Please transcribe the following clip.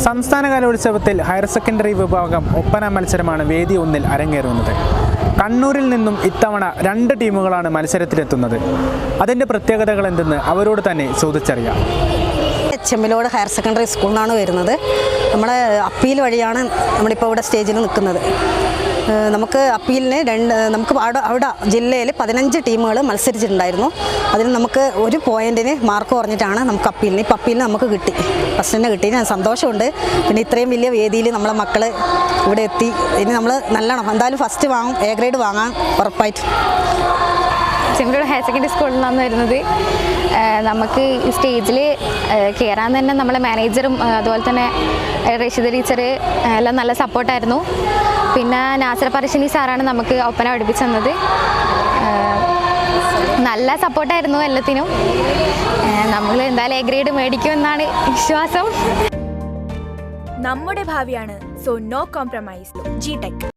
സംസ്ഥാന കലോത്സവത്തിൽ higher secondary വിഭാഗം ഒപ്പന മത്സരമാണ് വേദി 1-ൽ അരങ്ങേറുന്നത്. കണ്ണൂരിൽ നിന്നും ഇത്തവണ 2 ടീമുകളാണ് മത്സരത്തിലെത്തുന്നത്. അതിൻ്റെ പ്രത്യേകതകൾ എന്തെന്ന് അവരോട് തന്നെ ചോദിച്ചറിയാം. ചെമ്മിലോട് ഹയർ സെക്കൻഡറി സ്കൂളിൽ നിന്നാണ് വരുന്നത്. നമ്മുടെ അപ്പീൽ വഴിയാണ് നമ്മളിപ്പോൾ ഇവിടെ സ്റ്റേജിൽ നിൽക്കുന്നത്. നമുക്ക് അപ്പീലിന് നമുക്ക് അവിടെ ജില്ലയിൽ 15 ടീമുകൾ മത്സരിച്ചിട്ടുണ്ടായിരുന്നു. അതിന് നമുക്ക് 1 പോയിന്റിന് മാർക്ക് കുറഞ്ഞിട്ടാണ് നമുക്ക് അപ്പീലിന് നമുക്ക് കിട്ടി. ഫസ്റ്റിനെ കിട്ടി. ഞാൻ സന്തോഷമുണ്ട്. പിന്നെ ഇത്രയും വലിയ വേദിയിൽ നമ്മളെ മക്കൾ ഇവിടെ എത്തി. ഇനി നമ്മൾ നല്ലോണം എന്തായാലും ഫസ്റ്റ് വാങ്ങും, A ഗ്രേഡ് വാങ്ങാൻ ഉറപ്പായിട്ടും. ചെമ്മിലോട് ഹയർ സെക്കൻഡറി സ്കൂളിൽ നിന്നാണ് വരുന്നത്. നമുക്ക് സ്റ്റേജിൽ കയറാൻ തന്നെ നമ്മളെ മാനേജറും അതുപോലെ തന്നെ റഷീദ ടീച്ചർ എല്ലാം നല്ല സപ്പോർട്ടായിരുന്നു. പിന്നെ നാസർ പറശ്ശിനി സാറാണ് നമുക്ക് ഒപ്പന പഠിപ്പിച്ചു തന്നത്. നല്ല സപ്പോർട്ടായിരുന്നു എല്ലാത്തിനും. നമ്മൾ എന്തായാലും A ഗ്രേഡ് മേടിക്കുമെന്നാണ് വിശ്വാസം. നമ്മുടെ ഭാവിയാണ്. So no compromise. G Tech.